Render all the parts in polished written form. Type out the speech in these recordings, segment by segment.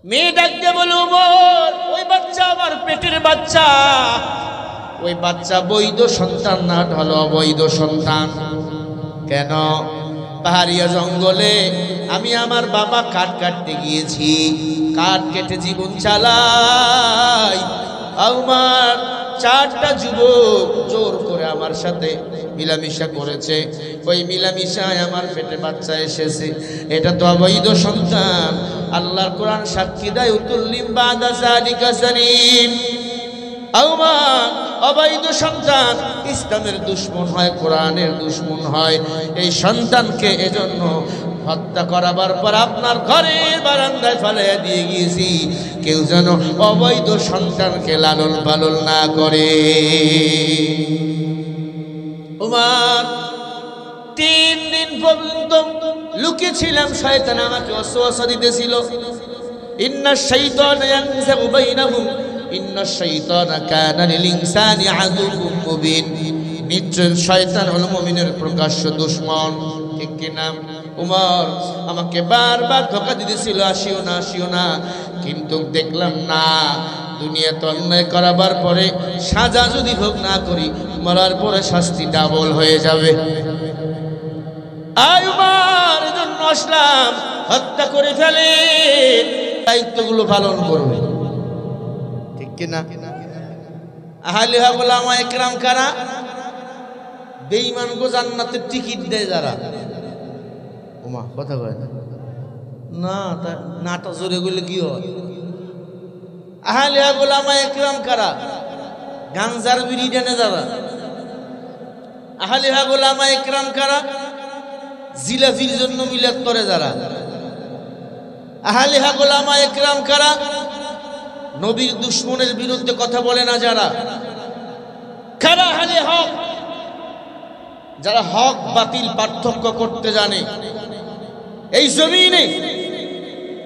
মেয়ে ডাকতে বলে ওমর, ওই বাচ্চা আমার পেটের বাচ্চা, ওই বাচ্চা বৈধ সন্তান না হলো অবৈধ সন্তান। কেন? পাহাড়িয়া জঙ্গলে আমি আমার বাবা কাঠ কাটতে গিয়েছি, কাঠ কেটে জীবন চালাই। আমার 4টা যুবক জোর করে আমার সাথে মিলামিশা করেছে, ওই মিলামিশায় আমার পেটে বাচ্চা এসেছে, এটা তো অবৈধ সন্তান। আল্লাহর কোরআন সাক্ষী দেয়, উতুল্লিম বাদা যালিকা জানিম। আমার অবৈধ সন্তান ইসলামের দুশ্মন হয়, কোরআনের দুশ্মন হয়। এই সন্তানকে এজন্য হত্যা করাবার পর আপনার ঘরের বারান্দায় ফেলে দিয়ে গিয়েছি, কেউ যেন অবৈধ সন্তানকে লালন পালন না করে। ওমর 3 দিন পর্যন্ত লুকিয়েছিলাম, শয়তান আমাকে ওয়াসওয়াসা দিতেছিল, ইন্নাশ শাইতানা ইয়ানযাগু বাইনাহুম ইন্নাশ শাইতানা কানা লিল ইনসানি আদুউম মুবিন। নিশ্চয় শয়তান হলো মুমিনের প্রকাশ্য দুশমন, ঠিক কি না? ওমর আমাকে বারবার ধোঁকা দিতেছিল, আসিও না আসিও না, কিন্তু দেখলাম না, দুনিয়াতে অন্যায় করাবার পরে সাজা যদি ভোগ না করি, মরার পরে শাস্তি ডাবল হয়ে যাবে। আয় ওমর, এজন্য আসলাম, হত্যা করে ফেলে, দায়িত্বগুলো পালন করবে, ঠিক কি না? আহলে ওলামা একরাম কারা? বেঈমানগো জান্নাতের টিকিট দেয় যারা। ওমা কথা কয় না, নাটা জোরে গেলে কি হয়? আহলে ওলামা একরাম কারা? গাঞ্জার বিড়ি দেনে যারা। আহলে ওলামা একরাম কারা? জিলাফির জন্য মিলাদ করে যারা। আহলে ওলামা একরাম কারা? নবীর দুশমনের বিরুদ্ধে কথা বলে না যারা। কারা আহলে হক? যারা হক বাতিল পার্থক্য করতে জানে। এই জমিনে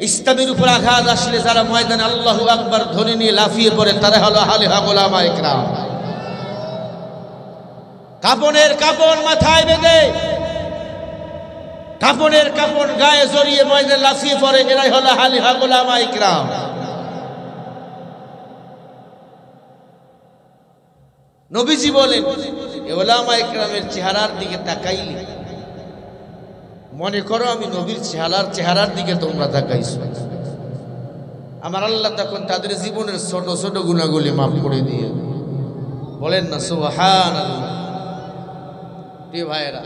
ইসলামের উপর আঘাত আসলে যারা ময়দানে আল্লাহু আকবার ধ্বনি নিয়ে লাফিয়ে পড়ে, তারা হলো আহলে হক ওলামা একরাম। কাপনের কাপড় মাথায় বেঁধে, কাপনের কাপড় গায়ে জড়িয়ে ময়দানে লাফিয়ে পড়ে, এরাই হলো আহলে হক ওলামা একরাম। নবীজি বলেন, ওলামা একরামের চেহারার দিকে তাকাইলে মনে করো আমি নবীর চেহারার দিকে তোমরা তাকাইছো। আমার আল্লাহ তখন তাদের জীবনের ছোট ছোট গুনাহগুলি মাফ করে দিয়ে, বলেন না সুবহানাল্লাহ। প্রিয় ভাইয়েরা,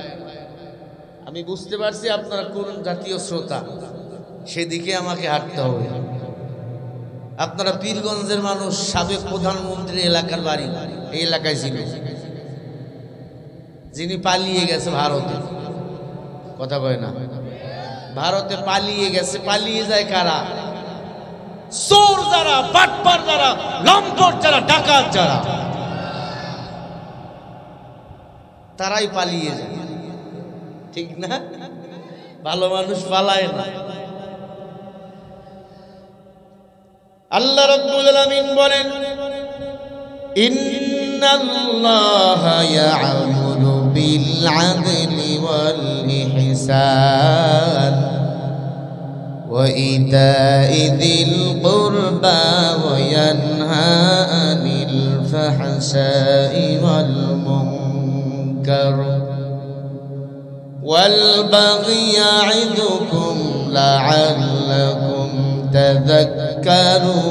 আমি বুঝতে পারছি আপনারা কোন জাতীয় শ্রোতা, সেদিকে আমাকে হাঁটতে হবে। আপনারা পীরগঞ্জের মানুষ, সাবেক প্রধানমন্ত্রী এলাকার বাড়ি এই এলাকায় ছিল, যিনি পালিয়ে গেছে ভারতে। কথা কয় না? ভারতে পালিয়ে গেছে। পালিয়ে যায় কারা? চোর যারা, বাটপার যারা, লম্পট যারা, ডাকাত যারা, তারাই পালিয়ে যায়, ঠিক না? ভালো মানুষ পালায় না। আল্লাহ রাব্বুল আলামিন বলেন, ইন্নাল্লাহা ইয়া'মুরু বিল আদলি ওয়াল ইহসান ওয়া ইতা'i যিল কুরবা ওয়া ইয়ানহা আনিল ফাহশাই ওয়াল মুনকার ওয়াল বাগই ইয়া'iদুকুম লা'আল্লাকুম তাযাক্কারুন।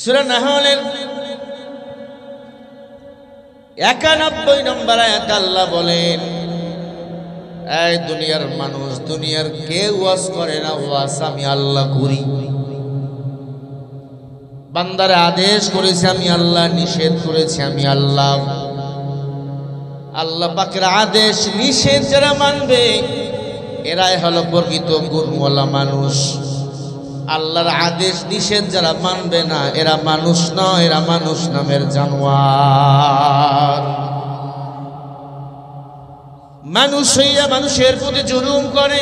সূরা নাহলের 91 নম্বর আয়াতে আল্লাহ বলেন, এই দুনিয়ার মানুষ, দুনিয়ার কেউ ওয়াজ করে না, ওয়াজ আমি আল্লাহ করি। বান্দারে আদেশ করেছি আমি আল্লাহ, নিষেধ করেছি আমি আল্লাহ। আল্লাহ পাকের আদেশ নিষেধ যারা মানবে, এরাই হলো প্রকৃত গুণওয়ালা মানুষ। আল্লাহর আদেশ নিষেধ যারা মানবে না, এরা মানুষ নয়, এরা মানুষ নামের জানোয়ার। মানুষ হইয়া মানুষের প্রতি জুলুম করে,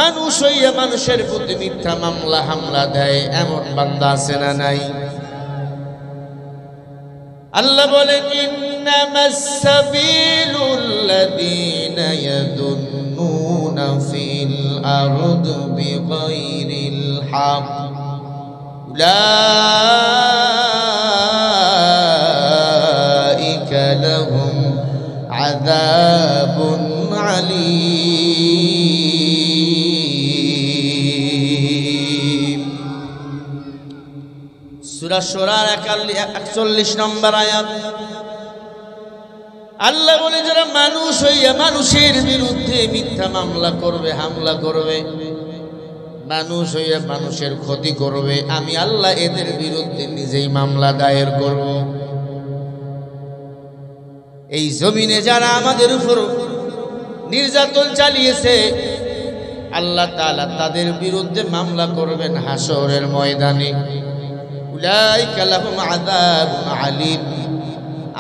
মানুষ হইয়া মানুষের প্রতি মিথ্যা মামলা হামলা দেয়, এমন বান্দা আছে না নাই? আল্লাহ বলেন ইন্নামাস সাবিলুল্লাযীনা ইয়াদুন্নুনা ফিল আরদি বিগাইরিল হক উলাইকা লাহুম আযাবুন আলীম। সূরা শুরার 41 নম্বর আয়াত। আল্লাহ বলে যারা মানুষ হইয়া মানুষের বিরুদ্ধে মিথ্যা মামলা করবে, হামলা করবে, মানুষ হইয়া মানুষের ক্ষতি করবে, আমি আল্লাহ এদের বিরুদ্ধে নিজেই মামলা দায়ের করব। এই জমিনে যারা আমাদের উপর নির্যাতন চালিয়েছে আল্লাহ তাআলা তাদের বিরুদ্ধে মামলা করবেন হাসরের ময়দানে। উলাইকা লাহুম আযাবুন আলীম,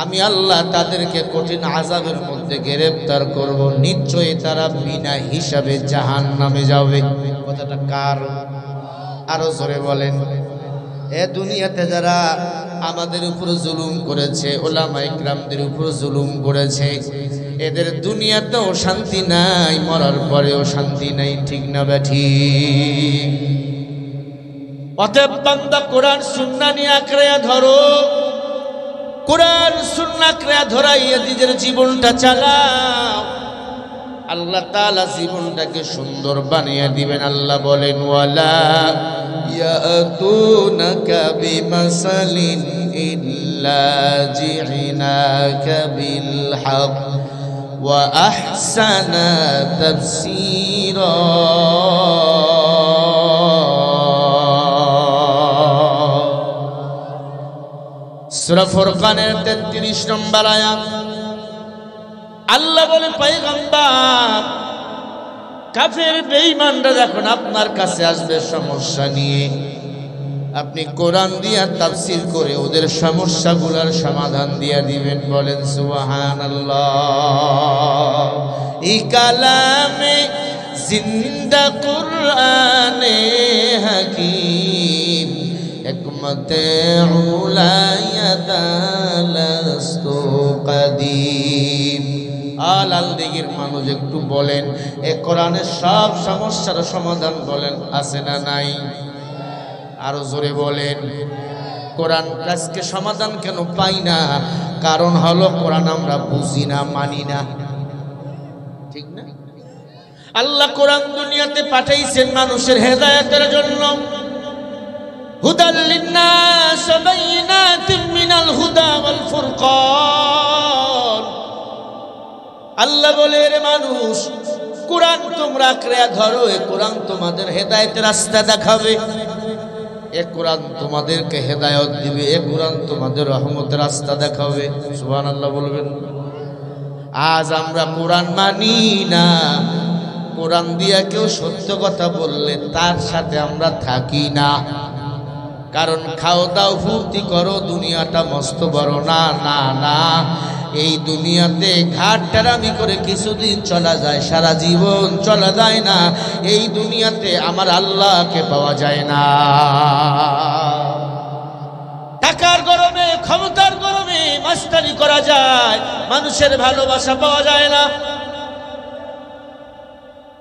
আমি আল্লাহ তাদেরকে কঠিন আযাবের মধ্যে গ্রেফতার করব, নিশ্চয়ই তারা বিনা হিসাবে জাহান্নামে যাবে। কথাটা কার? আরো জোরে বলেন। এ দুনিয়াতে যারা আমাদের উপর জুলুম করেছে, ওলামা ইকরামদের উপর জুলুম করেছে, এদের দুনিয়াতেও শান্তি নাই, মরার পরেও শান্তি নাই। ঠিক না বেঠিক? অতএব বান্দা কোরআন সুন্নাহ নিয়ে আঁকড়ে ধরো, কোরআন সুন্নাহ আঁকড়ে ধরাইয়া নিজের জীবনটা চালাও, আল্লাহ তাআলা জীবনটাকে সুন্দর বানিয়ে দিবেন। আল্লাহ বলেন ওয়ালা ইয়াতুনাকা বিমাসালিন ইল্লা জি'নাকা বিল হক ওয়া আহসানা তাফসীরা। সূরা ফুরকানের 33 নম্বর আয়াত। আল্লাহ বলে পয়গম্বর কাফের বেঈমানরা যখন আপনার কাছে আসবে সমস্যা নিয়ে, আপনি কোরআন দিয়া তাফসীর করে ওদের সমস্যাগুলোর সমাধান দিয়া দিবেন। বলেন সুবহানাল্লাহ। এই কালামে জিন্দা কুরআনে হাকীম হিকমতে উলায়াদালাস্তু কাদীম। আলাল দিগির মানুষ একটু বলেন, এ কোরআনের সব সমস্যার সমাধান বলেন আছে না নাই? আরো জোরে বলেন। কোরআন আজকে সমাধান কেন পাই না? কারণ হলো কোরআন আমরা বুঝি না, মানি না। ঠিক না? আল্লাহ কোরআন দুনিয়াতে পাঠাইছেন মানুষের হেদায়েতের জন্য। হুদাল লিন্নাস বাইনাতিন মিনাল হুদা ওয়াল ফুরকান। আল্লাহ বলে রে মানুষ, কোরআন তোমরা আঁকড়ে ধরো, এ কোরআন তোমাদের হেদায়েতের রাস্তা দেখাবে, এ কোরআন তোমাদেরকে হেদায়েত দিবে, এ কোরআন তোমাদের রহমতের রাস্তা দেখাবে। সুবহানাল্লাহ বলবেন। আজ আমরা কোরআন মানি না, কোরআন দিয়া কেউ সত্য কথা বললে তার সাথে আমরা থাকি না। কারণ খাও দাও ফুর্তি করো, দুনিয়াটা মস্ত বড় না। না না, এই দুনিয়াতে ঘাটটারামি করে কিছুদিন চলা যায়, সারা জীবন চলা যায় না। এই দুনিয়াতে আমার আল্লাহকে পাওয়া যায় না। টাকার গরমে, ক্ষমতার গরমে মাস্তানি করা যায়, মানুষের ভালোবাসা পাওয়া যায় না।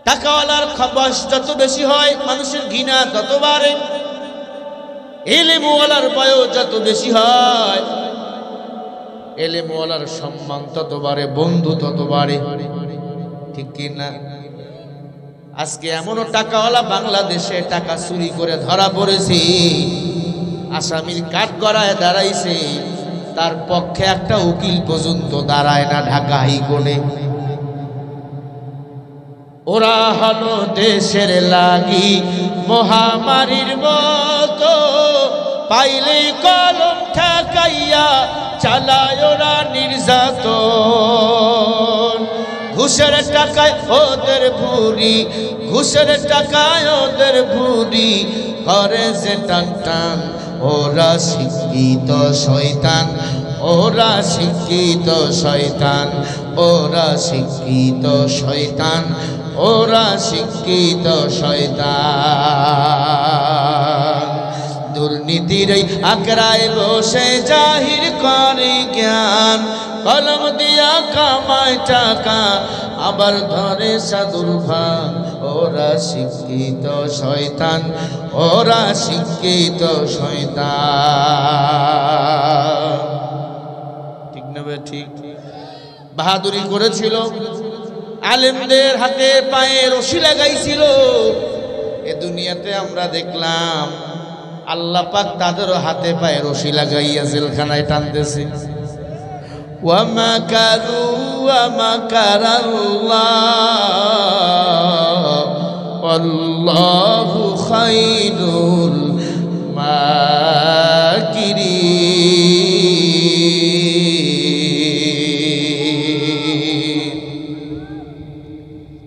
টাকাওয়ালার বয়স যত বেশি হয় মানুষের ঘৃণা তত বাড়ে, ইলমওয়ালার বয়স যত বেশি হয় ইলমওয়ালার সম্মান তত বাড়ে, বন্ধু তত বাড়ে। ঠিক কি না? আজকে এমনও টাকাওয়ালা বাংলাদেশে টাকা চুরি করে ধরা পড়েছে, আসামির কাঠগড়ায় দাঁড়াইছে, তার পক্ষে একটা উকিল পর্যন্ত দাঁড়ায় না ঢাকা হাইকোর্টে। ওরা হলো দেশের লাগি মহামারীর মতো, পাইলেই কলম ঠেকাইয়া চালায় ওরা নির্যাতন। ঘুষের টাকায় ওদের ভুরি, ঘুষের টাকায় ওদের ভুরি করে যে টান টান। ওরা শিক্ষিত শয়তান, ওরা শিক্ষিত শয়তান, ওরা শিক্ষিত শয়তান, ওরা শিক্ষিত শয়তান। দুর্নীতির এই আকড়ায় বসে জাহির করে জ্ঞান, কলম দিয়া কামায় টাকা আবার ধরে সাধুর ভাগ। ওরা শিক্ষিত শয়তান, ওরা শিক্ষিত শয়তান। ঠিক না বে ঠিক? বাহাদুরি করেছিল, আলেমদের হাতে পায়ে রশি লাগাইছিল। এ দুনিয়াতে আমরা দেখলাম আল্লাহ পাক তাদেরও হাতে পায়ে রশি লাগাইয়া জেলখানায় টানতেছে। ওয়া মাকারু ওয়া মাকারাল্লাহ আল্লাহু খায়রুল মাকিরিন।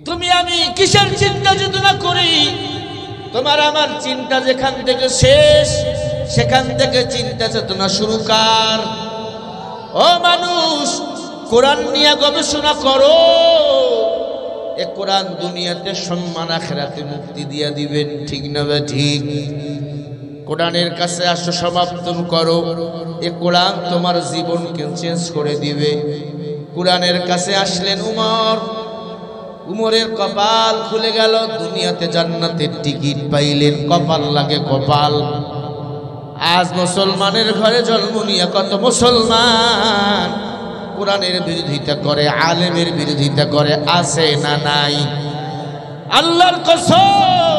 তুমি আমি কিসের চিন্তা চেতনা করি? তোমার আমার চিন্তা যেখান থেকে শেষ, সেখান থেকে চিন্তা চেতনা শুরু কার? ও মানুষ, কোরআন নিয়ে গবেষণা করো। এ কোরআন দুনিয়াতে সম্মান, আখিরাতে মুক্তি দিয়া দিবেন। ঠিক না বা ঠিক? কোরআনের কাছে আসো, সমাপ্তন করো। এ কোরআন তোমার জীবনকে চেঞ্জ করে দিবে। কোরআনের কাছে আসলেন উমর, উমরের কপাল খুলে গেল, দুনিয়াতে জান্নাতের টিকিট পাইলেন। কপাল লাগে কপাল। আজ মুসলমানের ঘরে জন্ম নিয়ে কত মুসলমান কোরআনের বিরোধিতা করে, আলেমের বিরোধিতা করে, আছে না নাই? আল্লাহর কসম,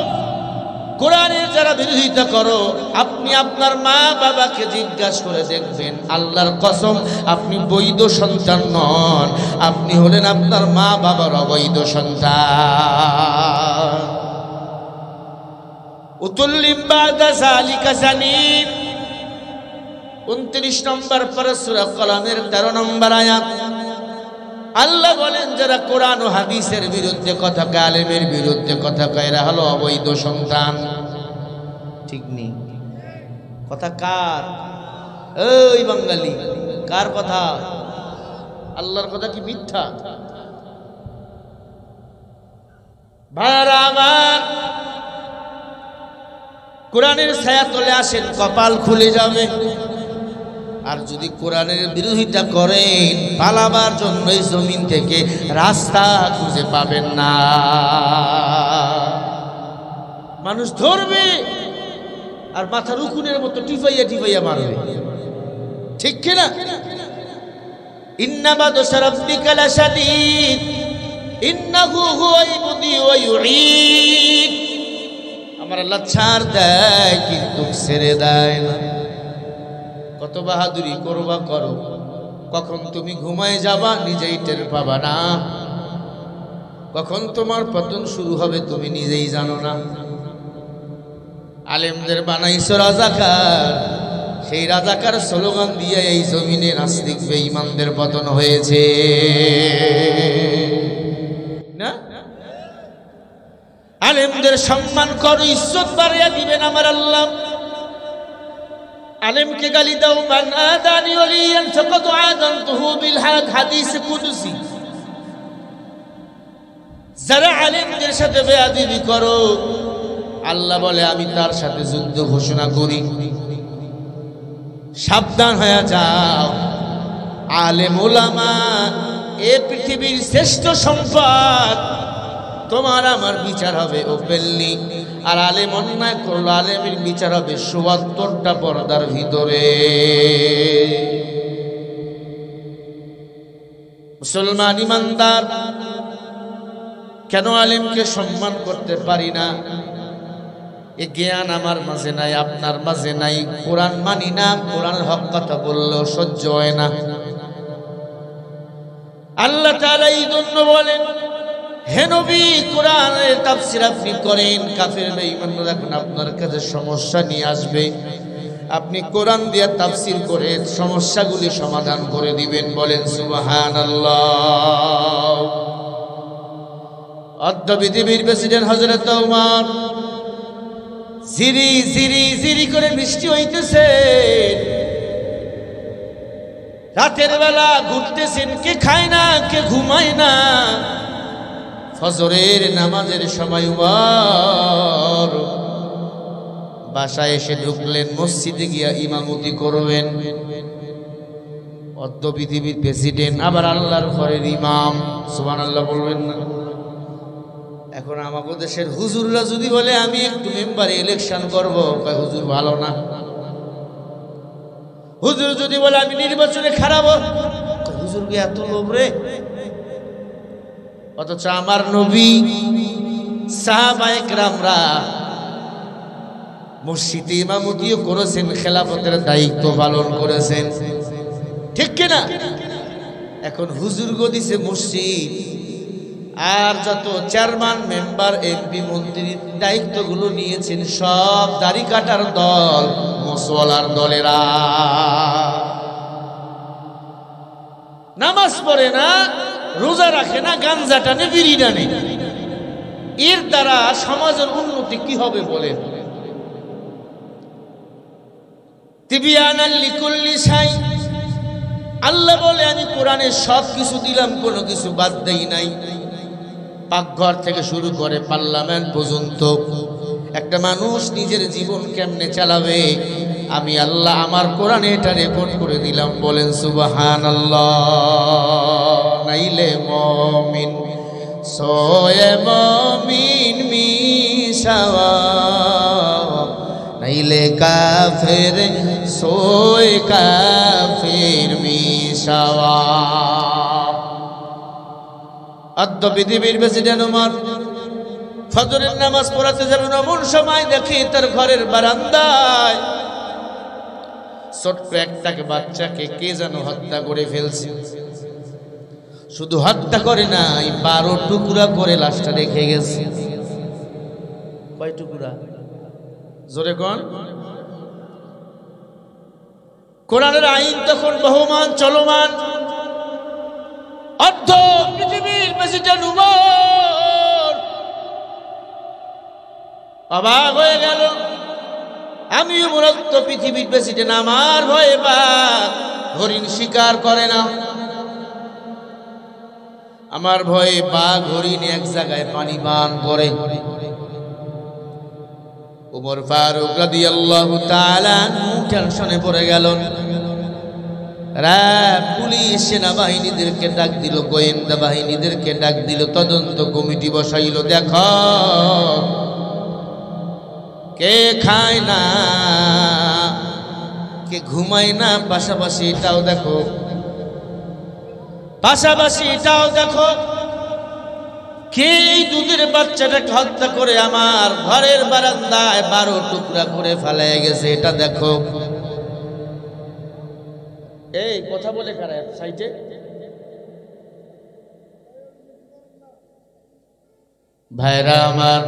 কোরআনের যারা বিরোধিতা করো, আপনি আপনার মা বাবাকে জিজ্ঞাসা করে দেখবেন, আল্লাহর কসম আপনি বৈধ সন্তান নন, আপনি হলেন আপনার মা বাবার অবৈধ সন্তান। উতুল্লিম বাদা যালিকা জানিন 29 নম্বর পারা সূরা কলমের 13 নম্বর আয়াত। আল্লাহ বলেন যারা কোরআন ও হাদিসের বিরুদ্ধে কথা কয়, আলেমের বিরুদ্ধে কথা কয়, এরা হলো অবৈধ সন্তান। ঠিক নেই? কথা কার? ওই বাঙালি, কার কথা? আল্লাহর কথা কি মিথ্যা? ভাইরা আমার, কোরআনের ছায়া তলে আসেন, কপাল খুলে যাবে। আর যদি কোরআনের বিরোধিতা করেন, পালাবার জন্য এই জমিন থেকে রাস্তা খুঁজে পাবেন না। মানুষ ধরবে আর মাথার উকুনের মতো টিফাইয়া টিফাইয়া মারবে। ঠিক কিনা? ইন্না বাদশা রাব্বিকা লাশাদীদ ইন্নাহু হুয়াল মুবদি ওয়া ইউঈদ। আমার আল্লাহ ছাড় দেয় কিন্তু ছেড়ে দেয় না। কত বাহাদুরি করবা করো, কখন তুমি ঘুমায় যাবা নিজেই টের পাবা না, কখন তোমার পতন শুরু হবে তুমি নিজেই জানো না। আলেমদের বানাইছো রাজাকার, সেই রাজাকার স্লোগান দিয়ে এই জমিনে নাস্তিক বেঈমানদের পতন হয়েছে না? আলেমদের সম্মান করো, ইজ্জত বাড়িয়ে দিবেন আমার আল্লাহ। আলেমকে গালি দাও, মান আদানি ওয়ালিয়ান ফাকাদ আযানতুহু বিল হক, হাদিস কুদসি। যারা আলেমদের সাথে বেয়াদবি করো, আল্লাহ বলে আমি তার সাথে যুদ্ধ ঘোষণা করি। সাবধান হয়ে যাও। আলেম ওলামা এ পৃথিবীর শ্রেষ্ঠ সম্পদ। তোমার আমার বিচার হবে ওপেনলি, আর আলেম অন্যায় করলো, আলেমের বিচার হবে ৭৪টা পর্দার ভিতরে। মুসলমান ইমানদার, কেন আলেমকে সম্মান করতে পারি না? এ জ্ঞান আমার মাঝে নাই, আপনার মাঝে নাই। কোরআন মানি না, কোরআনের হক কথা বললেও সহ্য হয় না। আল্লাহ তাআলা এই জন্য বলেন, হে নবী কোরআনের তাফসীর আপনি করেন, কাফের বেঈমানরা এখন আপনার কাছে সমস্যা নিয়ে আসবে, আপনি কোরআন দিয়ে তাফসীর করে সমস্যাগুলি সমাধান করে দিবেন। বলেন সুবহানাল্লাহ। অদ্য পৃথিবীর প্রেসিডেন্ট হযরত ওমর জিরি জিরি জিরি করে বৃষ্টি হইতেছে, রাতের বেলা ঘুরতেছেন, কে খায় না কে ঘুমায় না। ফজরের নামাজের সময় উমর বাসায় এসে ঢুকলেন, মসজিদে গিয়া ইমামতি করবেন। অর্ধ পৃথিবীর প্রেসিডেন্ট, আবার আল্লাহর ঘরের ইমাম, সুবহানাল্লাহ বলবেন না? এখন আমাদের দেশের হুজুররা যদি বলে আমি একটু মেম্বারে ইলেকশন করব, কয় হুজুর ভালো না। হুজুর যদি বলে আমি নির্বাচনে খারাপ, হুজুরকে এত লোভ রে। অথচ আমার নবী, সাহাবায়ে কেরামরা মসজিদে ইমামতিও করেছেন, খেলাফতের দায়িত্ব পালন করেছেন, ঠিক কিনা? এখন হুজুর গো দিছে মসজিদ, আর যত চেয়ারম্যান, মেম্বার, এমপি, মন্ত্রীর দায়িত্বগুলো নিয়েছেন সব দাড়ি কাটার দল, মুসওয়ালার দলেরা। নামাজ পড়ে না, রোজা রাখে না, গাঞ্জা টানে, বিড়ি টানে। এর দ্বারা সমাজের উন্নতি কি হবে বলেন? তিবিয়ানাল লিকুল্লি শাই, আল্লাহ বলে আমি কোরআনে সব কিছু দিলাম, কোনো কিছু বাদ দেই নাই। পাকঘর থেকে শুরু করে পার্লামেন্ট পর্যন্ত একটা মানুষ নিজের জীবন কেমনে চালাবে, আমি আল্লাহ আমার কোরআনে এটা রেকর্ড করে দিলাম। বলেন সুবহানাল্লাহ। নাইলে মুমিন সোয়ে মুমিন মিশাওয়া, নাইলে কাফের সোয়ে কাফের মিশাওয়া। অর্ধ পৃথিবীর প্রেসিডেন্ট ওমর ফজরের নামাজ পড়াতে যাবেন, এমন সময় দেখি তার ঘরের বারান্দায় ছোট্ট একটাকে বাচ্চাকে কে যেন হত্যা করে ফেলছে। শুধু হত্যা করে নাই, 12 টুকরা করে লাশটা রেখে গেছে। কয় টুকরা? জোরে কোন? কোরআনের আইন তখন বহমান চলমান। অর্ধ পৃথিবীর প্রেসিডেন্ট উমর অবাক হয়ে গেল। আমি উমর, অর্ধ পৃথিবীর প্রেসিডেন্ট, আমার ভয়ে বাঘ হরিণ শিকার করে না, আমার ভয়ে বাঘ হরিণ এক জায়গায় পানি পান করে। উমর ফারুক রাদিয়াল্লাহু তাআলা টেনশনে পড়ে গেল। পুলিশ সেনাবাহিনীদেরকে ডাক দিল, গোয়েন্দা বাহিনীদেরকে ডাক দিল, তদন্ত কমিটি বসাইল। দেখো কে খায় না, কে ঘুমায় না, পাশাপাশি এটাও দেখো, পাশাপাশি এটাও দেখো, কে এই দুধের বাচ্চাটাকে হত্যা করে আমার ঘরের বারান্দায় 12 টুকরা করে ফেলে গেছে, এটা দেখো। এই কথা বলে কারা সাইডে? ভাইরা আমার,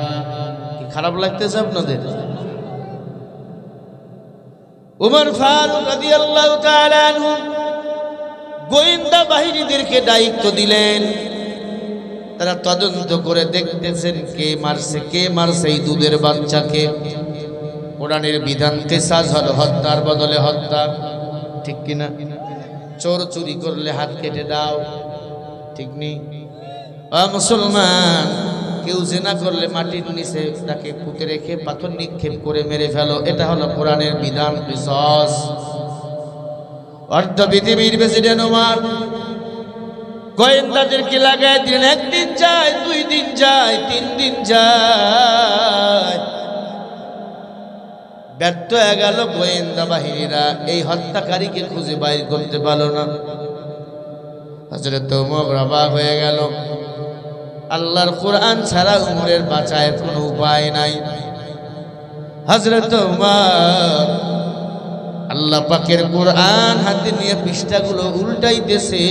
কি খারাপ লাগতেছে আপনাদের? উমর ফারুক রাদিয়াল্লাহু তাআলা আনহু গোয়েন্দা বাহিনীদেরকে দায়িত্ব দিলেন, তারা তদন্ত করে দেখতেছেন কে মারছে এই দুধের বাচ্চাকে। কোরআনের বিধান কিসাস হলো হত্যার বদলে হত্যা, ঠিক কিনা? চোর চুরি করলে হাত কেটে দাও, ঠিক নেই? মুসলমান, কেউ জিনা করলে মাটির নিচে তাকে পুঁতে রেখে পাথর নিক্ষেপ করে মেরে ফেলো, এটা হলো কোরআনের বিধান কিসাস। অর্ধ পৃথিবীর প্রেসিডেন্ট ওমর গোয়েন্দাদেরকে লাগায় দিলেন। একদিন যায়, 2 দিন যায়, 3 দিন যায়, ব্যর্থ হয়ে গেল গোয়েন্দা বাহিনীরা, এই হত্যাকারীকে খুঁজে বাইর করতে পারল না। হযরত ওমর অবাক হয়ে গেল। আল্লাহর কোরআন ছাড়া উমরের বাঁচার কোনো উপায় নাই। হযরত ওমর আল্লাহ পাকের কোরআন হাতে নিয়ে পৃষ্ঠাগুলো উল্টাইতেছে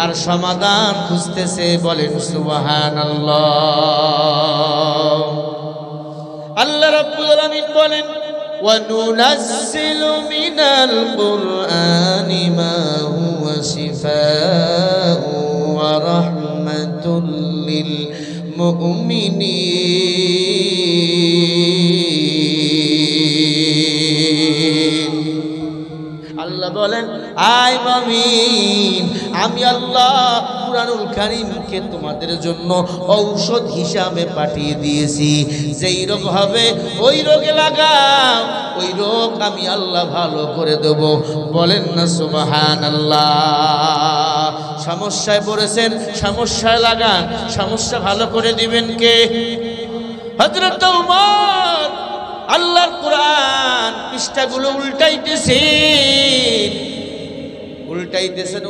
আর সমাধান খুঁজতেছে। বলেন সুবহানাল্লাহ। আল্লাহ রাব্বুল আলামিন বলেন, ওয়া নুনাজ্জিলু মিনাল কুরআনি মা হুয়া শিফাa'un ওয়া রাহমাতুল লিল মুমিনিন। আল্লাহ বলেন, আয় মুমিন, আমি আল্লাহ কুরআন কোরআনুল কারীমকে তোমাদের জন্য ঔষধ হিসাবে পাঠিয়ে দিয়েছি, যেই রোগ হবে ওই রোগে লাগাও, ওই রোগ আমি আল্লাহ ভালো করে দেব। বলেন না সুবহানাল্লাহ। সমস্যায় পড়েছেন, সমস্যায় লাগান, সমস্যা ভালো করে দিবেন কে? হযরত ওমর আল্লাহর কোরআন পৃষ্ঠাগুলো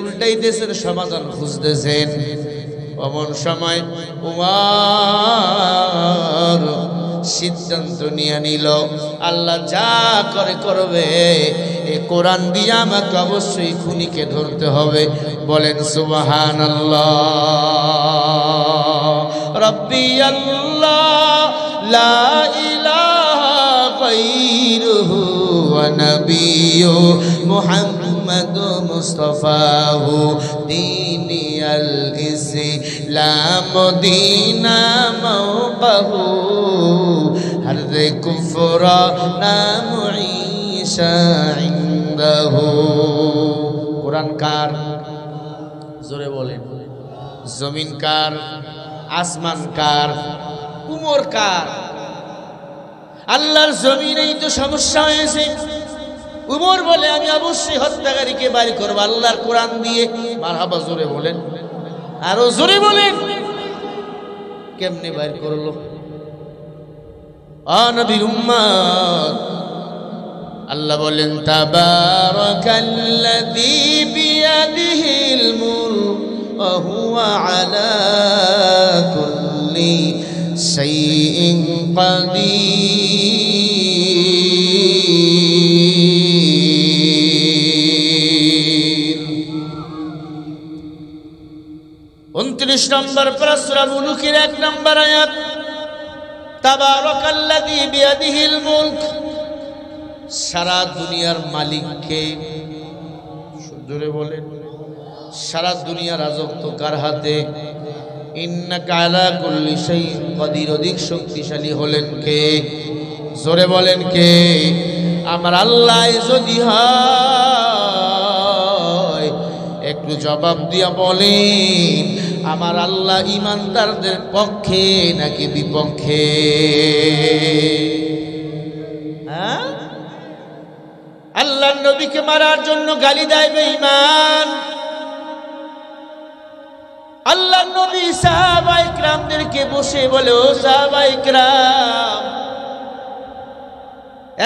উল্টাইতেছেন, সমাধান খুঁজতেছেন। এমন সময় ওমর সিদ্ধান্ত নিয়ে নিল, আল্লাহ যা করে করবে, এই কোরআন দিয়ে আমাকে অবশ্যই খুনিকে ধরতে হবে। বলেন সুবহানাল্লাহ। রব্বি আল্লাহ লা ইলাহা গায়রুহু ওয়া নাবিয়্যু মুহাম্মদ মুস্তাফাহু দীনিয়াল ইসলাম দীনা মাওকাহু হর কুফরা নামঈশা ইনদাহু। কোরআন কার? জোরে বলেন। জমিন কার? আসমান কার? উমর কার? আল্লাহর জমিনেই তো সমস্যা হয়েছে। উমর বলে আমি অবশ্যই হত্যাকারীকে বাড়ি করবো আল্লাহর কোরআন দিয়ে। মারহাবা, জোরে বলেন, আরো জোরে বলেন। কেমনে বাইর করলো? নবীর উম্মত। আল্লাহ বলেন তাবারাকাল্লাযী বিয়াদিহিল মুলক ওয়া হুয়া আলা কুল্লি শাইইন কাদির। 29 নম্বর পারা সূরা মুলুকের 1 নম্বর আয়াত। তাবারাকাল্লাযী বিয়াদিহিল মুলক। সারা দুনিয়ার মালিক কে? জোরে বলেন। সারা দুনিয়ার রাজত্ব কার হাতে? ইন্নাকা আলা কুল্লি শাইইন কাদির। অধিক শক্তিশালী হলেন কে? জোরে বলেন কে? আমার আল্লাহ। যদি হয় একটু জবাব দিয়া বলেন, আমার আল্লাহ ইমানদারদের পক্ষে নাকি বিপক্ষে? হ্যাঁ, আল্লাহর নবীকে মারার জন্য গালি দেয় বেঈমান। আল্লাহর নবী সাহাবায়ে কিরামদেরকে বসে বলে, ও সাহাবায়ে কিরাম,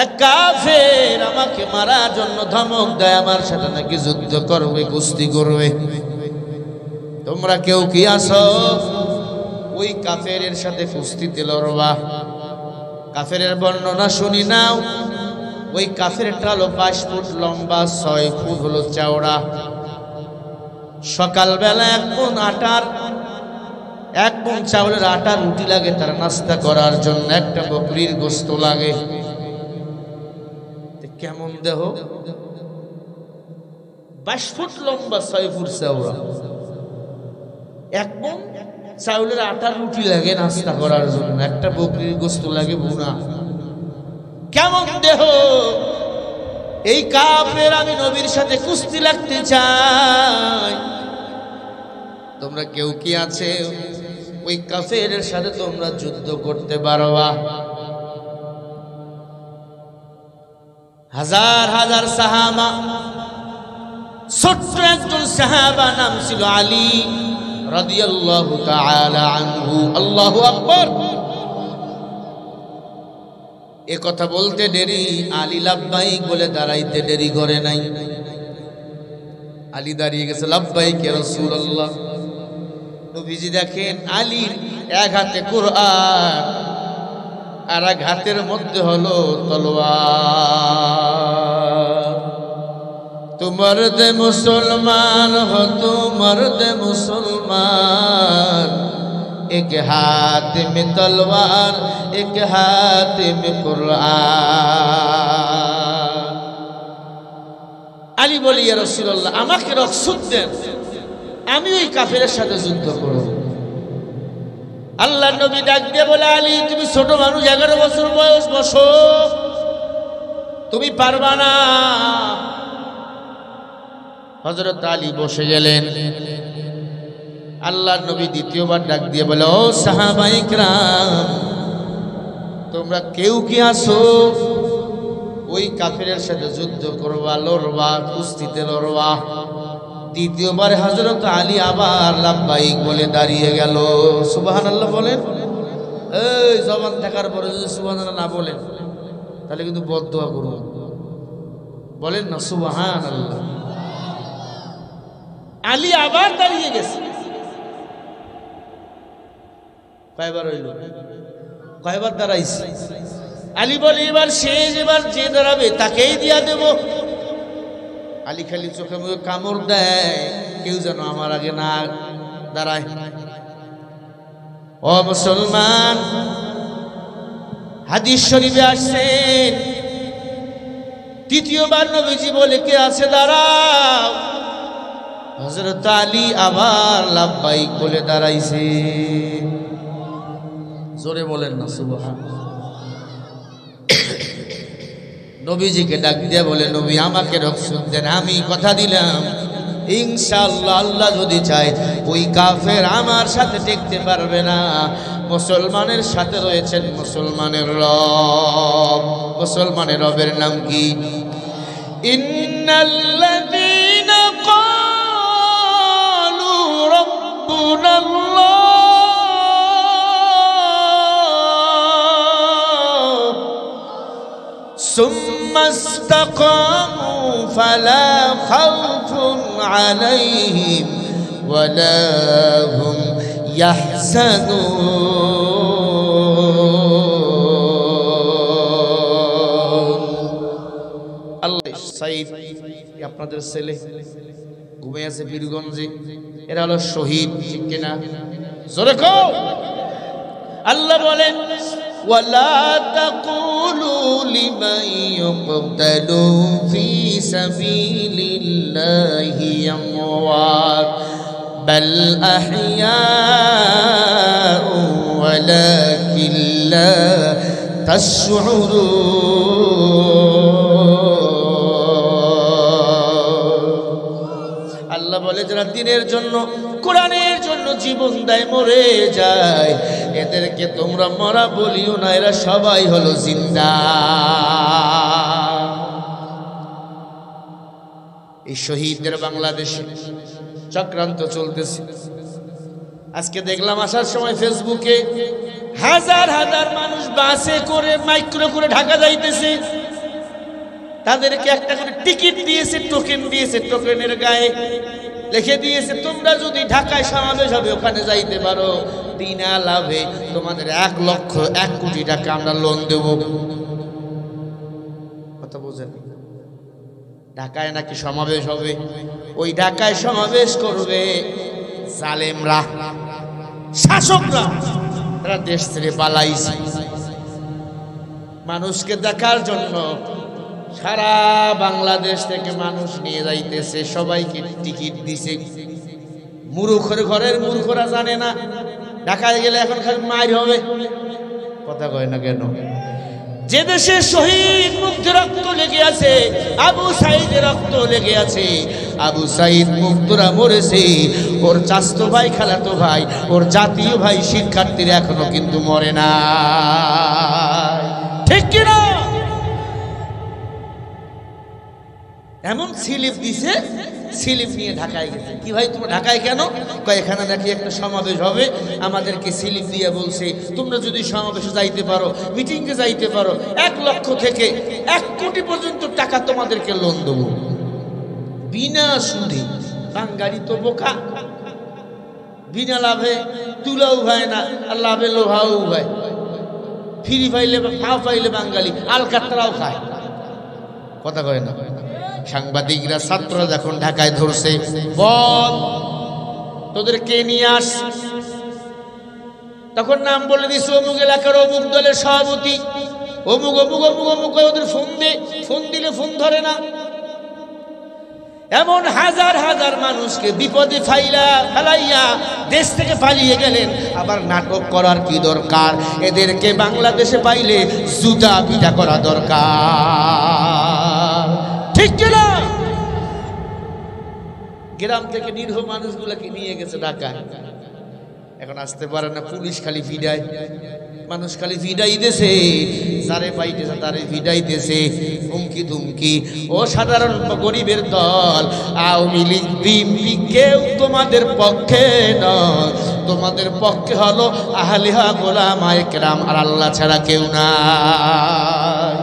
এক কাফের আমাকে মারার জন্য ধমক দেয়, আমার সাথে নাকি যুদ্ধ করবে, কুস্তি করবে। তোমরা কেউ কি আছো ওই কাফেরের সাথে কুস্তিতে লড়বা? কাফেরের বর্ণনা শুনি নাও। ওই কাফেরটা হলো 5 ফুট লম্বা, 6 ফুট হলো চওড়া। সকালবেলা 1 মণ চাউলের আটা রুটি লাগে তার নাস্তা করার জন্য, একটা বকরির গোশত লাগে। কেমন দেহ? 22 ফুট লম্বা, 6 ফুট চওড়া। 1 মণ চাউলের আটা রুটি লাগে নাস্তা করার জন্য, একটা বকরির গোশত লাগে ভুনা। কেমন দেহ? এই কাফের আমি নবীর সাথে কুস্তি লাগতে চাই। তোমরা কেউ কি আছে ওই কাফেরের সাথে তোমরা যুদ্ধ করতে পারবা? হাজার হাজার সাহাবা, ছোট্ট একজন সাহাবা নাম ছিল আলী রাদিয়াল্লাহু তাআলা আনহু। আল্লাহু আকবার। এ কথা বলতে দেরি, আলী লাব্বাইক বলে দাঁড়াইতে দেরি করে নাই। আলী দাঁড়িয়ে গেছে, লাব্বাইক ইয়া রাসূলুল্লাহ। নবীজি দেখেন আলীর এক হাতে কোরআন আর এক হাতের মধ্যে হলো তলোয়ার। তোমার দে মুসলমান হো, তোমার দে মুসলমান, एक हाथ में तलवार एक हाथ में कुरान। আলী বলি, ইয়া রাসূলুল্লাহ, আমাকে রক্ষা দেন, আমি ওই কাফেরের সাথে যুদ্ধ করব। আল্লাহর নবী ডাক দিয়ে বলে, আলী তুমি ছোট মানুষ, 11 বছর বয়স, বসো, তুমি পারবা না। হযরত আলী বসে গেলেন। আল্লাহর নবী দ্বিতীয়বার ডাক দিয়ে বলে, ও সাহাবায়ে কিরাম, তোমরা কেউ কি আসো ওই কাফেরের সাথে যুদ্ধ করবা, লড়বা, কুস্তিতে লড়বা? দ্বিতীয়বার হযরত আলী আবার লাব্বাইক বলে দাঁড়িয়ে গেল। সুবহানাল্লাহ বলেন। এই জবান থাকার পরে যদি সুবহানাল্লাহ না বলেন তাহলে কিন্তু বদদোয়া করব। বলেন না সুবহানাল্লাহ। আলী আবার দাঁড়িয়ে গেছে। কয়বার হইল? কয়বার দাঁড়াইছে? আলী বলে, এবার শেষ, এবার যে দাঁড়াবে তাকেই দিয়া দেব। আলী খালি চোখে মুখে কামড় দেয়, কেউ যেন আমার আগে না দাঁড়ায়। ও মুসলমান, হাদিস শরীফে আসছেন তৃতীয়বার নবীজি বলে, কে আছে দাঁড়াও। হযরত আলী আবার লাব্বাইক বলে দাঁড়াইছে। জোরে বলেন না সুবহানাল্লাহ। নবীজিকে ডাক দিয়ে বলে, নবী আমাকে রক্ষা দেন, আমি কথা দিলাম ইনশাআল্লাহ আল্লাহ যদি চায় ওই কাফের আমার সাথে টিকতে পারবে না। মুসলমানের সাথে রয়েছেন মুসলমানের রব। মুসলমানের রবের নাম কি? ইন্নাল্লাযীনা ক্বালু রাব্বুনাল্লাহ সুম্মা ইসতাকামু ফালা খাউফুন আলাইহিম ওয়ালা হুম ইয়াহজানুন। আল্লাহ সাইদ আপনাদের ছেলে ঘুমিয়ে আছে বীরগঞ্জে, এরা হলো শহীদ, ঠিক কিনা? জোরে কও। আল্লাহ বলেন, ওয়ালা তাকুলু লিমান ইউকতালু ফি সাবিলিল্লাহি আমওয়াত বাল আহইয়াউ ওয়ালাকিন লা তাশউরুন। আল্লাহ বলে, যারা দ্বীনের জন্য, কোরআনের জন্য জীবন দেয়, মরে যায়, এদেরকে তোমরা মরা বলিও না, এরা সবাই হলো জিন্দা। এই শহীদদের বাংলাদেশে চক্রান্ত চলতেছে। আজকে দেখলাম আসার সময় ফেসবুকে হাজার হাজার মানুষ বাসে করে, মাইক্রো করে ঢাকা যাইতেছে। তাদেরকে একটা করে টিকিট দিয়েছে, টোকেন দিয়েছে, টোকেনের গায়ে লিখে দিয়েছে, তোমরা যদি ঢাকায় সমাবেশ হবে ওখানে যাইতে পারো, বিনা লাভে তোমাদের 1 কোটি টাকা আমরা লোন দেব। কথা বুঝেন? ঢাকায় নাকি সমাবেশ হবে, ওই ঢাকায় সমাবেশ করবে জালেমরা, শাসকরা। তারা দেশ ছেড়ে পালাইছে। মানুষকে দেখার জন্য সারা বাংলাদেশ থেকে মানুষ নিয়ে যাইতেছে, সবাইকে টিকিট দিছে। মূর্খের ঘরের মূর্খরা জানে না ঢাকায় গেলে এখন খালি মার হবে। কথা কয় না কেন? যে দেশে শহীদ মুগ্ধ রক্ত লেগে আছে, আবু সাঈদের রক্ত লেগে আছে, আবু সাঈদ মুগ্ধরা মরেছে, ওর চাচতো ভাই, খালাতো ভাই, ওর জাতীয় ভাই শিক্ষার্থীরা এখনো কিন্তু মরে না, ঠিক কিনা? এমন স্লিপ দিছে, স্লিপ নিয়ে ঢাকায় গেছে। কি ভাই তোমরা ঢাকায় কেন? কয় এখানে নাকি একটা সমাবেশ হবে, আমাদেরকে স্লিপ দিয়ে বলছে তোমরা যদি সমাবেশে যাইতে পারো, মিটিংয়ে যাইতে পারো, 1 লক্ষ থেকে 1 কোটি পর্যন্ত টাকা তোমাদেরকে লোন দেবো বিনা সুদে। বাঙালি তো বোকা, বিনা লাভে তুলাও ভাই না, আর লাভে লোহাও ভাই। ফ্রি পাইলে বা ফা পাইলে বাঙালি আলকাতরাও খায়। কথা কয় না? সাংবাদিকরা, ছাত্ররা যখন ঢাকায় ধরছে, বল তোদের কে নিয়ে আস, তখন নাম বলে দিছে অমুক এলাকার অমুক দলের সভাপতি, অমুক অমুক অমুক অমুক। ওদের ফোন দে, ফোন দিলে ফোন ধরে না। এমন হাজার হাজার মানুষকে বিপদে ফেলাইয়া দেশ থেকে পালিয়ে গেলেন। আবার নাটক করার কি দরকার? এদেরকে বাংলাদেশে পাইলে জুতা পিটা করা দরকার, ঠিক কিনা? গ্রাম থেকে নিরীহ মানুষগুলোকে নিয়ে গেছে ঢাকায়। এখন আসতে পারে না, পুলিশ খালি ভিড়ায়, মানুষ খালি ভিড়াই দিয়েছে, যারে পাইতেছে তারে ভিড়াই দিয়েছে, হুমকি ধুমকি। ও সাধারণ গরিবের দল আওয়ামী লীগ বিএনপি কেউ তোমাদের পক্ষে নয়, তোমাদের পক্ষে হলো আহলে ওলামায়ে কেরাম, আর আল্লাহ ছাড়া কেউ নাই।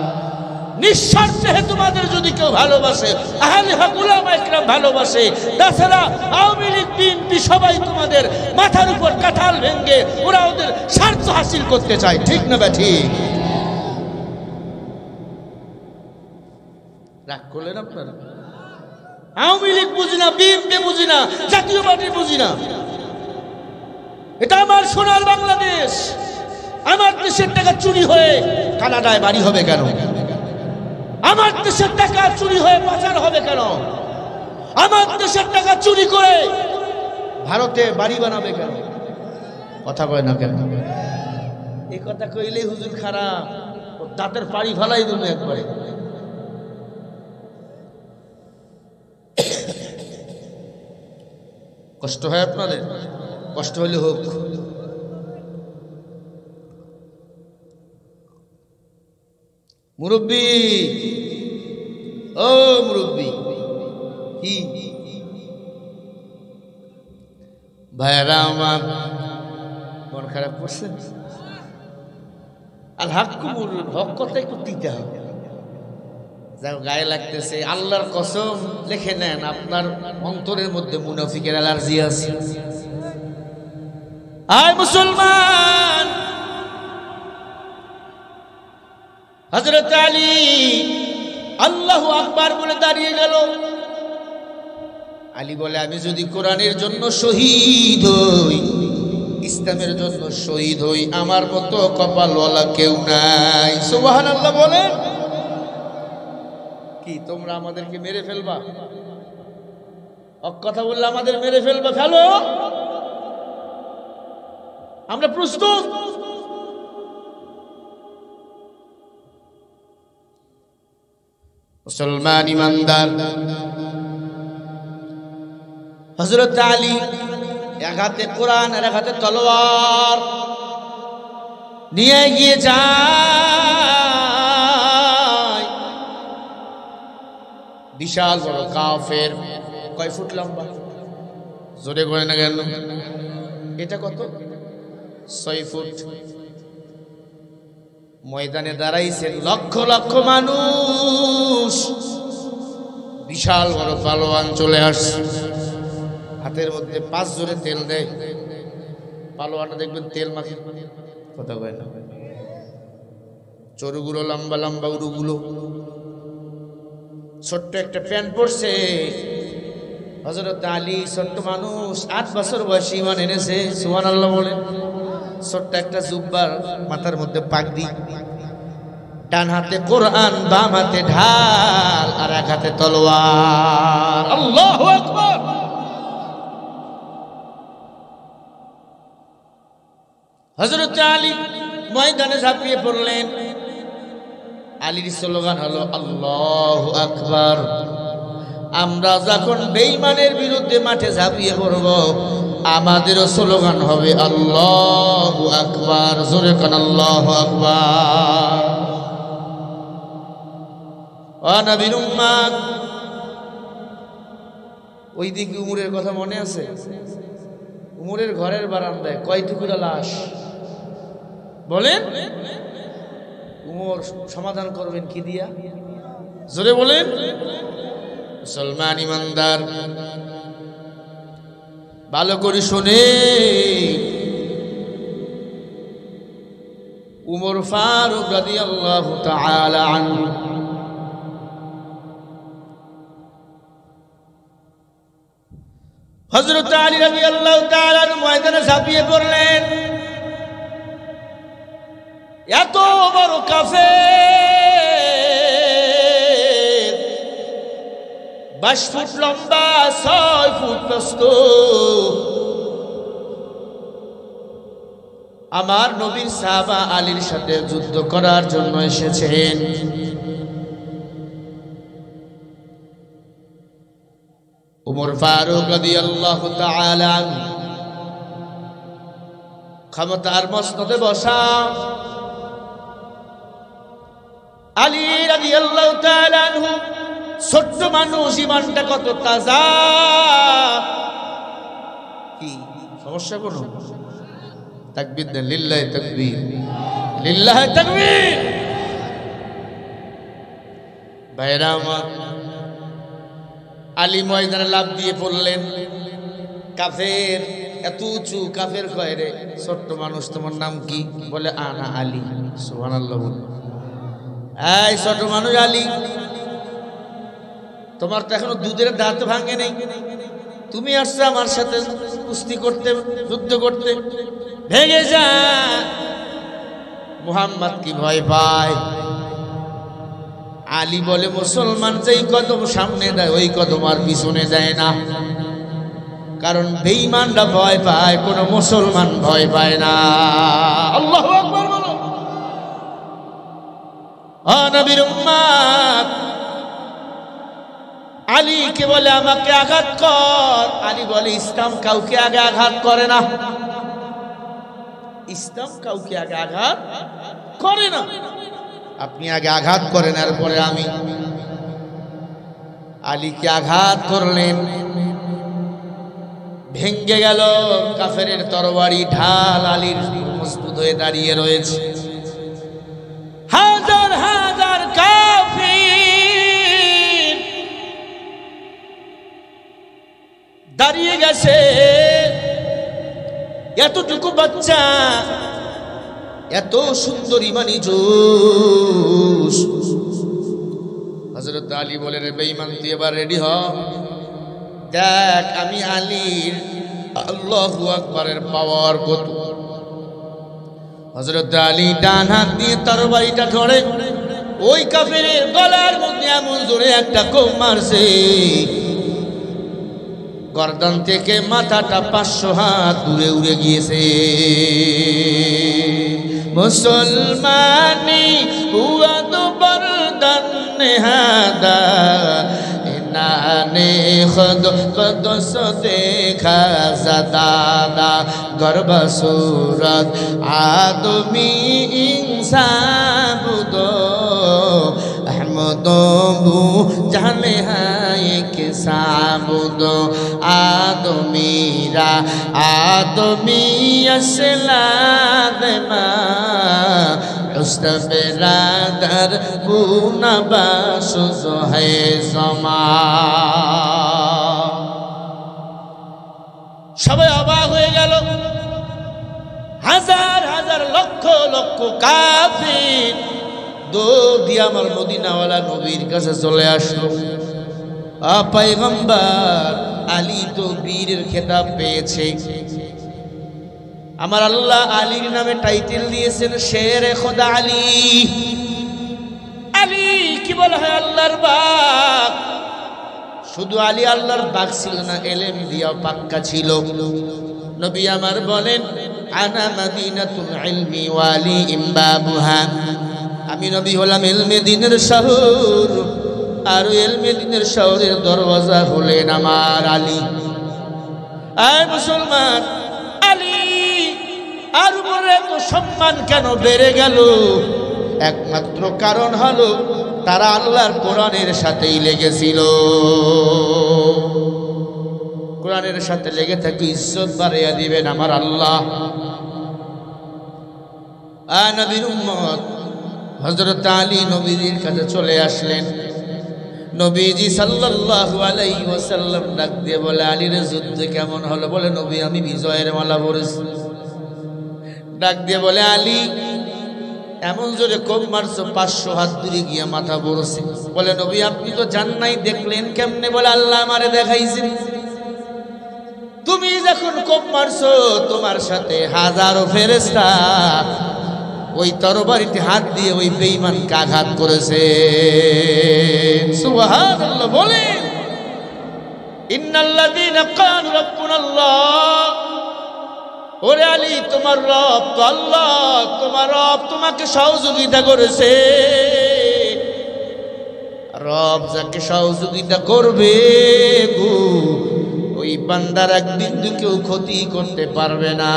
নিঃস্বার্থে তোমাদের যদি কেউ ভালোবাসে, আহলে ওলামায়ে কেরাম ভালোবাসে। তাছাড়া আওয়ামী লীগ বিএনপি সবাই তোমাদের মাথার উপর কাঁঠাল ভেঙে ওরা ওদের স্বার্থ হাসিল করতে চায়, ঠিক না বা ঠিক? রাগ করলেন আপনারা? আওয়ামী লীগ বুঝি না, বিএনপি বুঝি না, জাতীয় পার্টি বুঝি না। এটা আমার সোনার বাংলাদেশ। আমার দেশের টাকা চুরি হয়ে কানাডায় বাড়ি হবে কেন? আমার দেশের টাকা চুরি হয়ে পাচার হবে কেন? আমার দেশের টাকা চুরি করে ভারতে বাড়ি বানাবে কেন? কথা কয় না কেন? এই কথা কইলে হুজুর খারাপ, দাঁতের পাড়ি ফালাই দেবো একবারে। কষ্ট হয় আপনাদের? কষ্ট হলে হোক। মুরব্বী, ও মুরব্বী, কি ভাইরা আমার মন খারাপ করছে? আল হাক্কুমুল হক কথা একটু দিতে হবে, যাও গায়ে লাগতেছে। আল্লাহর কসম লিখে নেন, আপনার অন্তরের মধ্যে মুনাফিকের অ্যালার্জি আছে। আয় মুসলমান, হযরত আলী আল্লাহু আকবার বলে দাঁড়িয়ে গেল। আলী বলে, আমি যদি কোরআনের জন্য শহীদ হই, ইসলামের জন্য শহীদ হই, আমার মতো কপালওয়ালা কেউ নাই। সুবহানাল্লাহ বলেন। কি তোমরা আমাদেরকে মেরে ফেলবা? কথা বললে আমাদের মেরে ফেলবা, ফেলো, আমরা প্রস্তুত। মুসলমান ইমানদার, হযরত আলী এক হাতে কোরআন আর এক হাতে তলোয়ার নিয়ে গিয়ে যায়। বিশাল বড় কাফের, কয় ফুট লম্বা? জোরে করে না কেন? এটা কত? 6 ফুট। ময়দানে দাঁড়াইছে লক্ষ লক্ষ মানুষ, বিশাল বড় পালোয়ান চলে আসছে, হাতের মধ্যে 5 জোরে তেল দেয়। পালোয়ানটা দেখবেন তেল মাখে, কথা কয় না, চরুগুলো লম্বা লম্বা, উরুগুলো। ছোট্ট একটা প্যান্ট পরছে হযরত আলী, ছোট্ট মানুষ, 8 বছর বয়সে ঈমান এনেছে। সুবহানাল্লাহ বলেন। ছোট্ট একটা জুব্বার, মাথার মধ্যে পাগড়ি, ডান হাতে কোরআন, বাম হাতে ঢাল, আর এক হাতে তলোয়ার। আল্লাহু আকবার। হযরত আলী ময়দানে ঝাঁপিয়ে পড়লেন। আলীর স্লোগান হলো আল্লাহু আকবার। আমরা যখন বেঈমানের বিরুদ্ধে মাঠে ঝাঁপিয়ে পড়ব, আমাদেরও স্লোগান হবে আল্লাহু আকবার। জোরে কান আল্লাহু আকবার। ও নবীর উম্মত, ওই দিকে উমরের কথা মনে আছে? উমরের ঘরের বারান্দায় কয় টুকরা লাশ? বলেন। উমর সমাধান করবেন কি দিয়া? জোরে বলেন। মুসলমান ইমানদার, ভালো করে শুনে, উমর ফারুক রাদিয়াল্লাহু তাআলা আনহু হযরত আলী রাদিয়াল্লাহু তাআলা ময়দানে ঝাঁপিয়ে পড়লেন। এত বড় কাফের, 22 ফুট লম্বা, 6 ফুট প্রস্থ, আমার নবীর সাহাবা আলীর সাথে যুদ্ধ করার জন্য এসেছেন। উমর ফারুক রাদিয়াল্লাহু তাআলা ক্ষমতার মসনদে বসা, আলী রাদিয়াল্লাহু তাআলা আনহু ছোট্ট মানুষ, ইমানটা কত তাজা। কি সমস্যা কোন? তাকবীর দেন, লিল্লাহি তাকবীর, লিল্লাহি তাকবীর। ভাইরা আমার, আলী ময়দানে লাফ দিয়ে পড়লেন। কাফের, এত উঁচু কাফের কয় রে, ছোট্ট মানুষ তোমার নাম কি? বলে আনা আলী। সুবহানাল্লাহ বলে, এই ছোট মানুষ আলী, তোমার তো এখনো দুধের দাঁত ভাঙে নেই, তুমি আসছো আমার সাথে কুস্তি করতে, যুদ্ধ করতে, ভেঙে যা। মুহাম্মদ কি ভয় পায়? আলী বলে, মুসলমান যেই কদম সামনে দেয় ওই কদম আর পিছনে যায় না, কারণ বেঈমানরা ভয় পায়, কোন মুসলমান ভয় পায় না। আল্লাহু আকবার বলো। ও নবীর উম্মত, আলীকে বলে আমাকে আঘাত কর। আলী বলে, ইসলাম কাউকে আগে আঘাত করে না, ইসলাম কাউকে আগে আঘাত করে না, আপনি আগে আঘাত করেন, এরপরে আমি। আলীকে আঘাত করলেন, ভেঙ্গে গেল কাফেরের তরবারি ঢাল। আলীর মজবুত হয়ে দাঁড়িয়ে রয়েছে। হাজার হাজার কাফির দাঁড়িয়ে গেছে। এতটুকু বাচ্চা, এত সুন্দর ইমানি জোশ। হযরত আলী বলে, রে বেঈমান, তুই এবার রেডি হ, দেখ আমি আলীর আল্লাহু আকবারের পাওয়ার কত। হযরত আলী ডান হাত দিয়ে তরবারিটা ধরে ওই কাফেরের গলার মধ্যে এমন জোরে একটা কোপ মারছে, গর্দান থেকে মাথাটা 500 হাত দূরে উড়ে গিয়েছে। মুসলমানি হুয়া তো বরদান নেহাদা, ইনানে খুদ খুদ সো দেখা জাদাদা, গর্ব সুরত আদমি ইনসান বুদো, আহমদো বু জানে হায় কে সাবুদো, আদমিরা আদমি আসলাদ মা, উস্তবেরাদার বুনাবাস হে জমা। সবাই অবাক হয়ে গেল। হাজার হাজার লক্ষ লক্ষ কাফির দৌড় দিয়ে আমার মদিনাওয়ালা নবীর কাছে চলে আসলো। পয়গম্বর, আলী তো বীরের খেতাব পেয়েছে, আমার আল্লাহ আলীর নামে টাইটেল দিয়েছেন শেরে খোদা আলী। আলী কি বলা হয়? আল্লাহর বাগ। শুধু আলী আল্লাহর বাগ ছিল না, এলেম দিয়া পাক্কা ছিল। নবী আমার বলেন, আনা মাদিনাতুল ইলমি ওয়া আলী ইমবাবুহা, আমি নবী হলাম ইলমে দ্বীনের শহর, আর ইলমে দ্বীনের শহরের দরওয়াজা হলেন আমার আলী। আয় মুসলমান, আলী আর উপরে তো সম্মান কেন বেড়ে গেল? একমাত্র কারণ হলো তারা আল্লাহর কোরআনের সাথেই লেগেছিল। কোরআনের সাথে লেগে থাকি, ইজ্জত বাড়িয়ে দিবেন আমার আল্লাহ। নবীর উম্মত হযরত আলী নবীজির কাছে চলে আসলেন। নবীজি সাল্লাল্লাহু আলাইহি ওয়াসাল্লাম ডাক দিয়ে বলে, আলীর যুদ্ধ কেমন হলো? বলে, নবী আমি বিজয়ের মালা পরেছি। ডাক দিয়ে বলে, আলী এমন জোরে কোপ মারছো 500 হাত দূরে গিয়ে মাথা পড়ছে। বলে, নবী আপনি তো জান নাই, দেখলেন কেমনে? বলে, আল্লাহ আমারে দেখাইছেন। তুমি যখন কোপ মারছো তোমার সাথে হাজারো ফেরেশতা ওই তরবারিতে হাত দিয়ে ওই বেঈমানকে আঘাত করেছে। সুবহানাল্লাহ বলেন। ইন্নাল্লাযীনা ক্বালু রাব্বুনাল্লাহ, ওরে আলী তোমার রব তো আল্লাহ, তোমার রব তোমাকে সহযোগিতা করেছে। রব যাকে সহযোগিতা করবে গো ওই বান্দার একদিন কেউ ক্ষতি করতে পারবে না।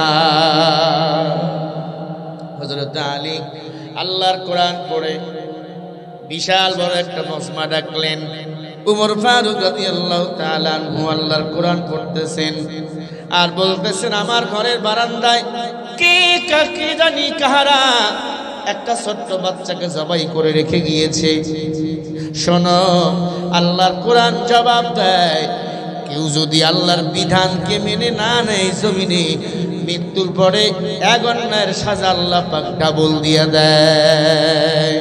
হযরত আলী আল্লাহর কোরআন পড়ে বিশাল বড় একটা মজমা ডাকলেন। উমর ফারুক রাদিয়াল্লাহু তাআলা আনহু আল্লাহর কোরআন পড়তেছেন আর বলতেছেন, আমার ঘরের বারান্দায় কে কাকে জানি কাহারা একটা ছোট্ট বাচ্চাকে জবাই করে রেখে গিয়েছে। শোনো, আল্লাহর কোরআন জবাব দেয়, কেউ যদি আল্লাহর বিধানকে মেনে না নেয় জমিনে, মৃত্যুর পরে এক অন্যায়ের সাজা আল্লাহ পাক ডাবল দিয়া দেয়।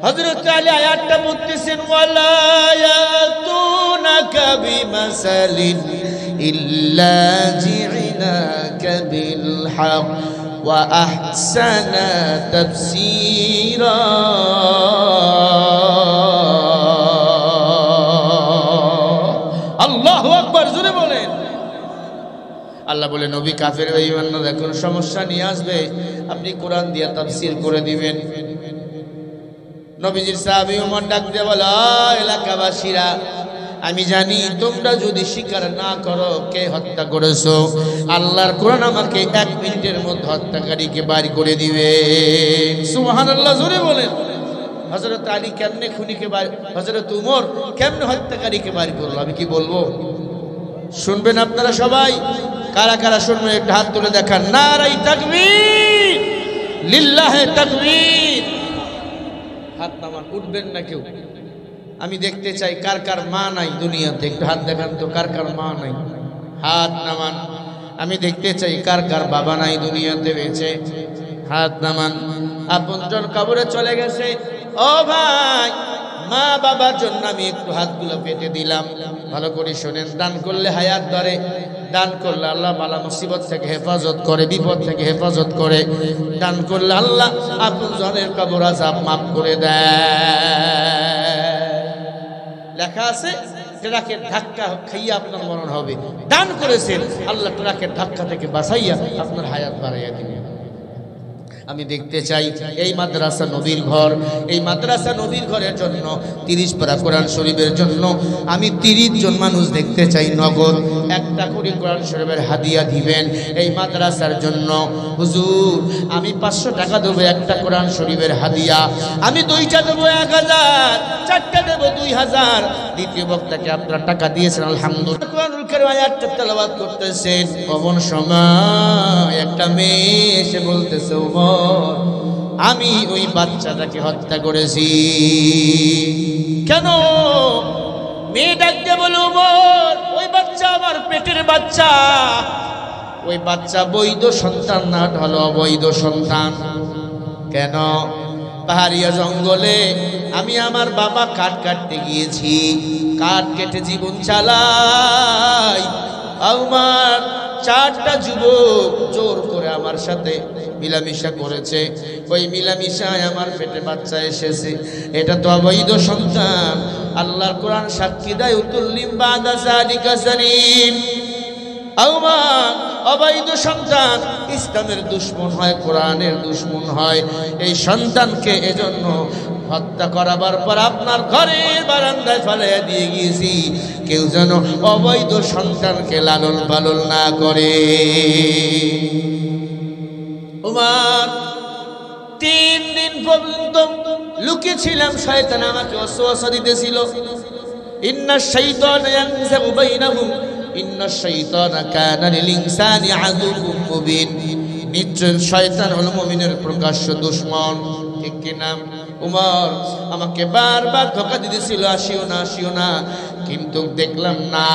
হযরত আলী আয়াতটা পড়তেছেন, ওয়ালা ইয়াতুনাকা বিমাসালিন ইল্লা জি'নাকা বিল হক ওয়া আহসানা তাফসীরা। আল্লাহু আকবার, জোরে বলেন। আল্লাহ বলে, নবী কাফের বেঈমানরা যখন সমস্যা নিয়ে আসবে আপনি কোরআন দিয়ে তাফসীর করে দিবেন। নবীজির সাহাবী ওমর ডাক দিয়ে বলে, এলাকাবাসীরা, আমি জানি তোমরা যদি স্বীকার না করো কে হত্যা করেছো, আল্লাহর কোরআন আমাকে 1 মিনিটের মধ্যে হত্যাকারীকে বাড়ি করে দিবে। সুবহানাল্লাহ, জোরে বলেন। হযরত আলী কেমনে খুনিকে বাড়ি, হযরত উমর কেমনে হত্যাকারীকে বাড়ি করলো, আমি কি বলবো? শুনবেন আপনারা সবাই? কারা কারা শুনবেন একটু হাত তুলে দেখান। নারাই তাকবীর, লিল্লাহে তাকবীর। হাত নামান, উঠবেন না কেউ। আমি দেখতে চাই কার কার মা নাই দুনিয়াতে, একটু হাত দেখান তো। কার কার মা নাই? হাত নামান। আমি দেখতে চাই কার কার বাবা নাই দুনিয়াতে বেঁচে, হাত নামান। আপনজন কবরে চলে গেছে, ও ভাই, মা বাবার জন্য আমি একটু হাতগুলো পেতে দিলাম। ভালো করে শোনেন, দান করলে হায়াত ধরে, দান করলে আল্লাহ বালা মুসিবত থেকে হেফাজত করে, বিপদ থেকে হেফাজত করে। দান করলে আল্লাহ আপনজনের কবর আযাব মাফ করে দেয়। লেখা আছে, ট্রাকের ধাক্কা খাইয়া আপনার মরণ হবে। দান করেছেন, আল্লাহ ট্রাকের ধাক্কা থেকে বাঁচাইয়া আপনার হায়াত বাড়াইয়া দিবেন। আমি দেখতে চাই এই মাদ্রাসা নবীর ঘর, এই মাদ্রাসা নবীর ঘরের জন্য 30 পারা কোরআন শরীফের জন্য আমি 30 জন মানুষ দেখতে চাই নগদ একটা করে কোরআন শরীফের হাদিয়া দিবেন এই মাদ্রাসার জন্য। হুজুর, আমি 500 টাকা দেবো একটা কোরআন শরীফের হাদিয়া, আমি 2টা দেবো 1000, 4টা দেবো 2000। দ্বিতীয় বক্তাকে আপনারা টাকা দিয়েছেন, আলহামদুলিল্লাহ। কোরআনুল কারীম আয়াতটা তেলাওয়াত করতেছেন, এমন সময় একটা মেয়ে এসে বলতেছে, ওমর, আমি ওই বাচ্চাটাকে হত্যা করেছি। কেন? মেয়ে ডাকতে বলে, ওমর, ওই বাচ্চা আমার পেটের বাচ্চা, ওই বাচ্চা বৈধ সন্তান না, হলো অবৈধ সন্তান। কেন? পাহাড়িয়া জঙ্গলে আমি আমার বাবা কাঠ কাটতে গিয়েছি, কাঠ কেটে জীবন চালাই। আমার 4টা যুবক জোর করে আমার সাথে মিলামিশা করেছে, ওই মিলামিশায় আমার পেটে বাচ্চা এসেছে। এটা তো অবৈধ সন্তান। আল্লাহর কোরআন সাক্ষী দেয়, উতুল্লিম বাদা যালিকা সালিম। আমার অবৈধ সন্তান ইসলামের দুশমন হয়, কোরআনের দুশমন হয়। এই সন্তানকে এজন্য হত্যা করাবার পর আপনার ঘরের বারান্দায় ফেলে দিয়ে গিয়েছি, কেউ যেন অবৈধ সন্তানকে লালন পালন না করে। ওমর 3 দিন পর্যন্ত লুকিয়েছিলাম, শয়তান আমাকে ওয়াসওয়াসা দিতেছিল। ইন্নাশ শাইতানা ইয়ানযাগু বাইনাহুম ইন্নাশ শাইতানা কানা লিল ইনসানি আদুউম মুবিন। নিশ্চয় শয়তান হলো মুমিনের প্রকাশ্য দুশমন, ঠিক কি না? উমর আমাকে বারবার ধোঁকা দিতেছিল, আসিও না, আসিও না। কিন্তু দেখলাম না,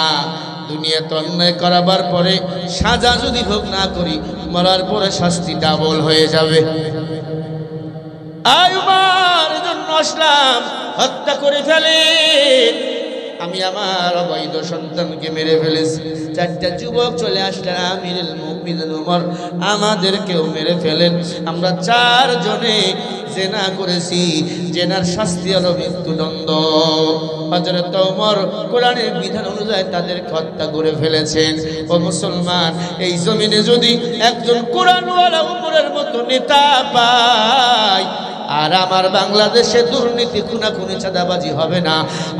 দুনিয়াতে অন্যায় করাবার পরে সাজা যদি ভোগ না করি, মরার পরে শাস্তি ডাবল হয়ে যাবে। উমর এজন্য আসলাম, হত্যা করে ফেলে। আমি আমার অবৈধ সন্তানকে মেরে ফেলেছি। 4টা যুবক চলে আসলেন, আমিরুল মুমিনিন উমর, আমাদেরকেও মেরে ফেলেন। আমরা 4 জনে জেনা করেছি, জেনার শাস্তি হলো মৃত্যুদণ্ড। হযরত ওমর কোরআনের বিধান অনুযায়ী তাদেরকে হত্যা করে ফেলেছেন। ও মুসলমান, এই জমিনে যদি একজন কোরআনওয়ালা উমরের মতো নেতা পায়, আর আমার বাংলাদেশে দুর্নীতি খুনাখুনি চাঁদাবাজি হবে না।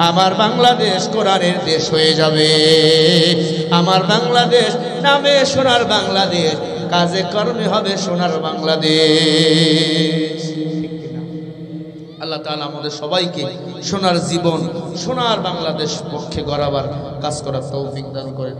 আমার বাংলাদেশ কোরআনের দেশ হয়ে যাবে। আমার বাংলাদেশ নামে সোনার বাংলাদেশ, কাজে কর্মে হবে সোনার বাংলাদেশ। আল্লাহ তাআলা আমাদের সবাইকে সোনার জীবন, সোনার বাংলাদেশ পক্ষে গড়াবার কাজ করার তৌফিক দান করেন।